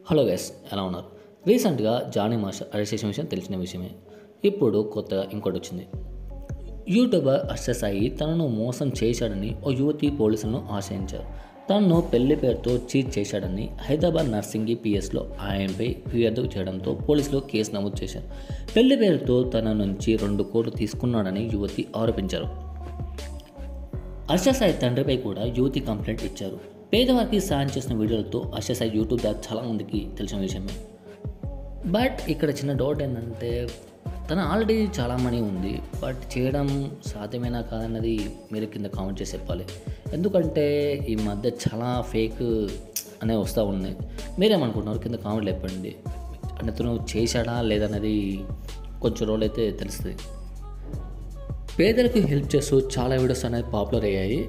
Hello guys, ఎలా ఉన్నారు? రీసెంట్గా జానీ మాస్టర్ అరెస్ట్ చేసిన విషయం తెలిసిన విషయమే. ఇప్పుడు కొత్తగా ఇంకోటి వచ్చింది. యూట్యూబర్ హర్ష సాయి తనను మోసం చేశాడని ఓ యువతి పోలీసులను ఆశ్రయించారు. తనను పెళ్లి పేరుతో చీట్ చేశాడని హైదరాబాద్ నర్సింగి పిఎస్లో ఆయనపై ఫిర్యాదు చేయడంతో పోలీసులు కేసు నమోదు చేశారు. పెళ్లి పేరుతో తన నుంచి 2 కోట్లు తీసుకున్నాడని యువతి ఆరోపించారు. హర్ష సాయి తండ్రిపై కూడా యువతి కంప్లైంట్ ఇచ్చారు. పేదవారికి సాయం చేసిన వీడియోలతో హర్ష సాయి యూట్యూబ్ ద్వారా చాలామందికి తెలిసిన విషయమే. బట్ ఇక్కడ చిన్న డౌట్ ఏంటంటే, తన ఆల్రెడీ చాలా మనీ ఉంది, బట్ చేయడం సాధ్యమేనా కాదన్నది మీరు కింద కామెంట్ చేసి చెప్పాలి. ఎందుకంటే ఈ మధ్య చాలా ఫేక్ అనేవి వస్తూ ఉన్నాయి. మీరేమనుకుంటున్నారు? కింద కామెంట్లు చెప్పండి. అంటే తను చేశాడా లేదన్నది కొంచెం రోజులు అయితే తెలుస్తుంది. పేదలకు హెల్ప్ చేస్తూ చాలా వీడియోస్ అనేది పాపులర్ అయ్యాయి.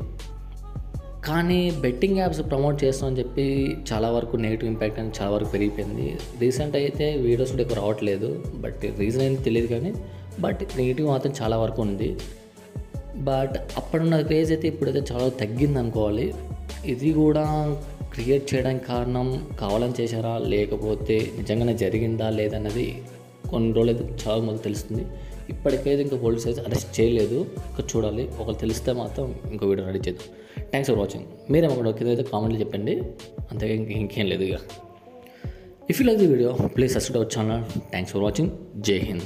కానీ బెట్టింగ్ యాప్స్ ప్రమోట్ చేస్తామని చెప్పి చాలా వరకు నెగిటివ్ ఇంపాక్ట్ అనేది చాలా వరకు పెరిగిపోయింది. రీసెంట్ అయితే వీడియోస్ కూడా ఎక్కువ రావట్లేదు. బట్ రీజన్ ఏంటి తెలియదు, కానీ బట్ నెగిటివ్ మాత్రం చాలా వరకు ఉంది. బట్ అప్పుడున్న క్రేజ్ అయితే ఇప్పుడైతే చాలా తగ్గింది అనుకోవాలి. ఇది కూడా క్రియేట్ చేయడానికి కారణం కావాలని చేశారా, లేకపోతే నిజంగానే జరిగిందా లేదన్నది కొన్ని రోజులు అయితే చాలా మంది తెలుస్తుంది. ఇప్పటికైతే ఇంకా పోలీస్ అయితే అరెస్ట్ చేయలేదు. ఇంకా చూడాలి. ఒకరు తెలిస్తే మాత్రం ఇంకో వీడియో రెడీ చేద్దాం. Thanks for watching. మీరేమో కింద అయితే కామెంట్లు చెప్పండి. అంతగా ఇంకేం లేదు. ఇక if you like the video please subscribe our channel. Thanks for watching. జై హింద్.